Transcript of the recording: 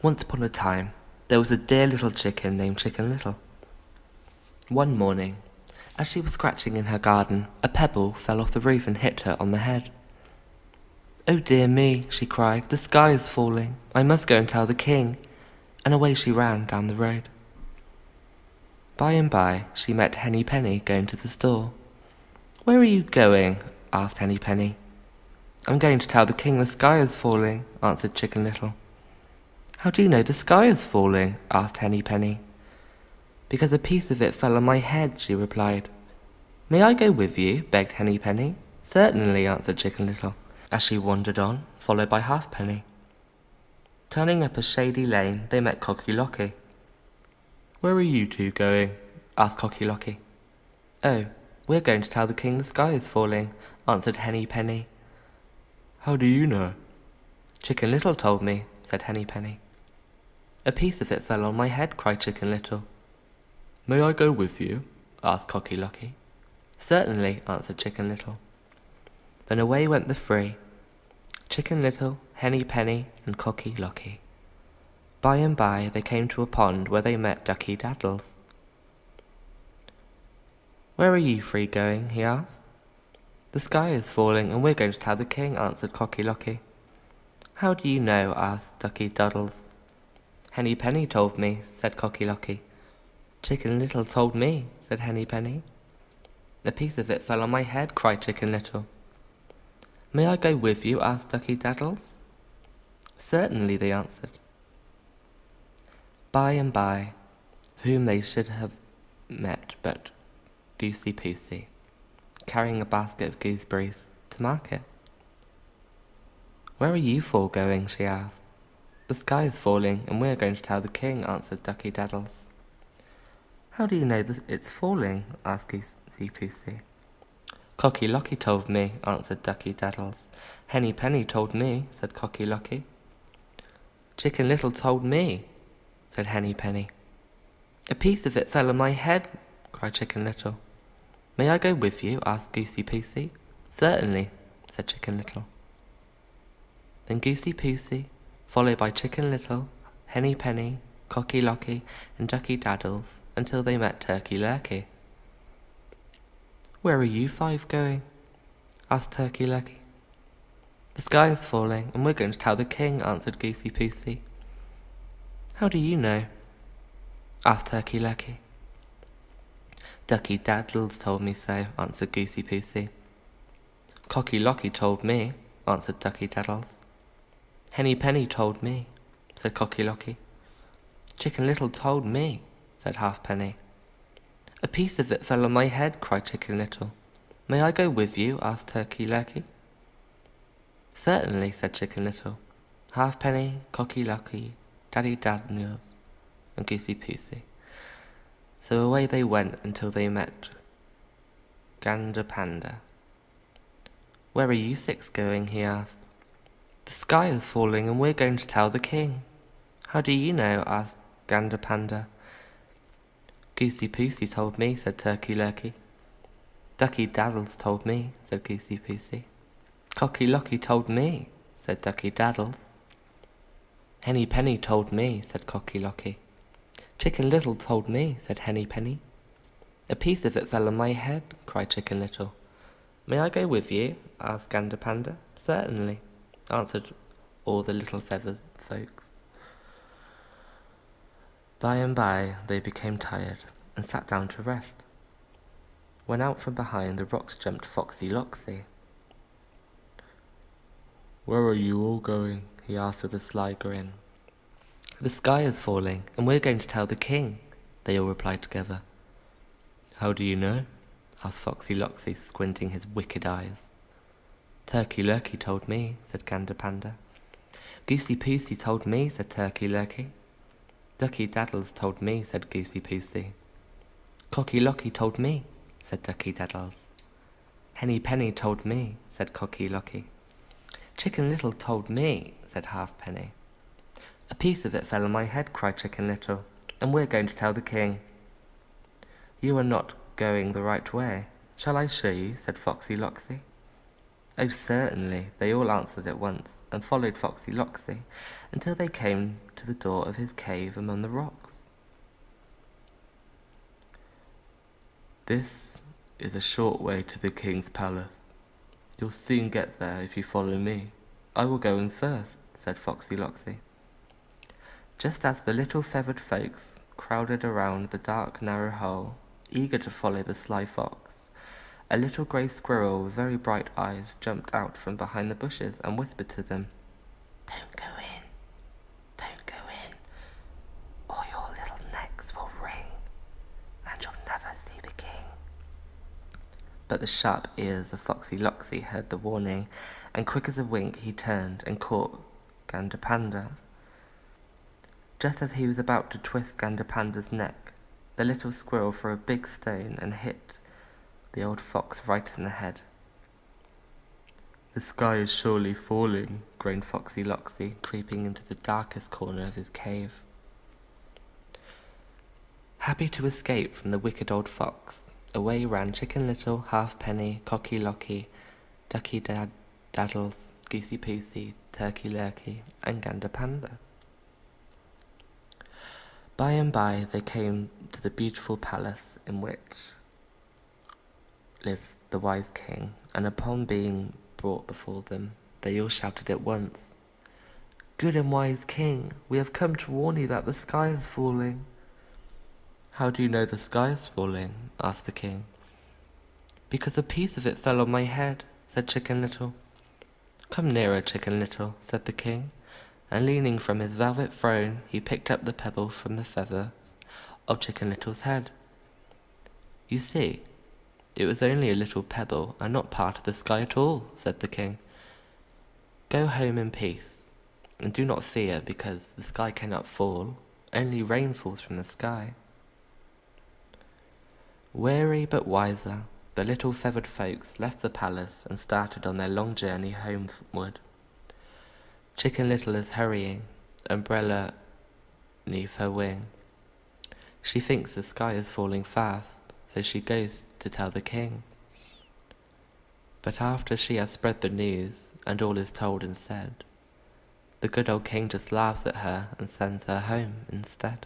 Once upon a time, there was a dear little chicken named Chicken Little. One morning, as she was scratching in her garden, a pebble fell off the roof and hit her on the head. "Oh dear me," she cried, "the sky is falling. I must go and tell the king." And away she ran down the road. By and by, she met Henny Penny going to the store. "Where are you going?" asked Henny Penny. "I'm going to tell the king the sky is falling," answered Chicken Little. "How do you know the sky is falling?" asked Henny Penny. "Because a piece of it fell on my head," she replied. "May I go with you?" begged Henny Penny. "Certainly," answered Chicken Little, as she wandered on, followed by Halfpenny. Turning up a shady lane, they met Cocky Locky. "Where are you two going?" asked Cocky Locky. "Oh, we're going to tell the king the sky is falling," answered Henny Penny. "How do you know?" "Chicken Little told me," said Henny Penny. "A piece of it fell on my head," cried Chicken Little. "May I go with you?" asked Cocky Locky. "Certainly," answered Chicken Little. Then away went the three, Chicken Little, Henny Penny, and Cocky Locky. By and by they came to a pond where they met Ducky Daddles. "Where are you three going?" he asked. "The sky is falling, and we're going to tell the king," answered Cocky Locky. "How do you know?" asked Ducky Daddles. "Henny Penny told me," said Cocky Locky. "Chicken Little told me," said Henny Penny. "A piece of it fell on my head," cried Chicken Little. "May I go with you?" asked Ducky Daddles. "Certainly," they answered. By and by, whom they should have met but Goosey Poosey, carrying a basket of gooseberries to market. "Where are you four going?" she asked. "The sky is falling, and we're going to tell the king," answered Ducky Daddles. "How do you know that it's falling?" asked Goosey Poosey. "Cocky Locky told me," answered Ducky Daddles. "Henny Penny told me," said Cocky Locky. "Chicken Little told me," said Henny Penny. "A piece of it fell on my head," cried Chicken Little. "May I go with you?" asked Goosey Poosey. "Certainly," said Chicken Little. Then Goosey Poosey, followed by Chicken Little, Henny Penny, Cocky Locky, and Ducky Daddles, until they met Turkey Lurkey. "Where are you five going?" asked Turkey Lurkey. "The sky is falling, and we're going to tell the king," answered Goosey Poosey. "How do you know?" asked Turkey Lurkey. "Ducky Daddles told me so," answered Goosey Poosey. "Cocky Locky told me," answered Ducky Daddles. "Henny Penny told me," said Cocky Locky. "Chicken Little told me," said Halfpenny. "A piece of it fell on my head," cried Chicken Little. "May I go with you?" asked Turkey Lurkey. "Certainly," said Chicken Little, Halfpenny, Cocky Locky, Daddy Daddles, and Goosey Poosey. So away they went until they met Gander Panda. "Where are you six going?" he asked. "The sky is falling, and we're going to tell the king." "How do you know?" asked Gander Panda. "Goosey Poosey told me," said Turkey Lurkey. "Ducky Daddles told me," said Goosey Poosey. "Cocky Locky told me," said Ducky Daddles. "Henny Penny told me," said Cocky Locky. "Chicken Little told me," said Henny Penny. "A piece of it fell on my head," cried Chicken Little. "May I go with you?" asked Gander Panda. "Certainly," answered all the little feathered folks. By and by they became tired and sat down to rest, when out from behind the rocks jumped Foxy Loxy. "Where are you all going?" he asked with a sly grin. "The sky is falling, and we're going to tell the king," they all replied together. "How do you know?" asked Foxy Loxy, squinting his wicked eyes. "Turkey Lurkey told me," said Gander Panda. "Goosey Poosey told me," said Turkey Lurkey. "Ducky Daddles told me," said Goosey Poosey. "Cocky Locky told me," said Ducky Daddles. "Henny Penny told me," said Cocky Locky. "Chicken Little told me," said Halfpenny. "A piece of it fell on my head," cried Chicken Little, "and we're going to tell the king." "You are not going the right way. Shall I show you?" said Foxy Loxy. "Oh, certainly," they all answered at once. and followed Foxy Loxy until they came to the door of his cave among the rocks. "This is a short way to the king's palace. You'll soon get there if you follow me. I will go in first," said Foxy Loxy. Just as the little feathered folks crowded around the dark, narrow hole, eager to follow the sly fox, a little grey squirrel with very bright eyes jumped out from behind the bushes and whispered to them, "Don't go in, don't go in, or your little necks will ring, and you'll never see the king." But the sharp ears of Foxy Loxy heard the warning, and quick as a wink he turned and caught Gandapanda. Just as he was about to twist Gandapanda's neck, the little squirrel threw a big stone and hit the old fox right in the head. "The sky is surely falling," groaned Foxy Loxy, creeping into the darkest corner of his cave. Happy to escape from the wicked old fox, away ran Chicken Little, Halfpenny, Cocky Locky, Ducky Daddles, Goosey Poosey, Turkey Lurkey, and Gandapanda. By and by they came to the beautiful palace in which lived the wise king, and upon being brought before them, they all shouted at once, "Good and wise king, we have come to warn you that the sky is falling." "How do you know the sky is falling?" asked the king. "Because a piece of it fell on my head," said Chicken Little. "Come nearer, Chicken Little," said the king, and leaning from his velvet throne, he picked up the pebble from the feathers of Chicken Little's head. "You see, it was only a little pebble and not part of the sky at all," said the king. "Go home in peace, and do not fear, because the sky cannot fall, only rain falls from the sky." Weary but wiser, the little feathered folks left the palace and started on their long journey homeward. Chicken Little is hurrying, umbrella 'neath her wing. She thinks the sky is falling fast, so she goes to tell the king. But after she has spread the news, and all is told and said, the good old king just laughs at her and sends her home instead.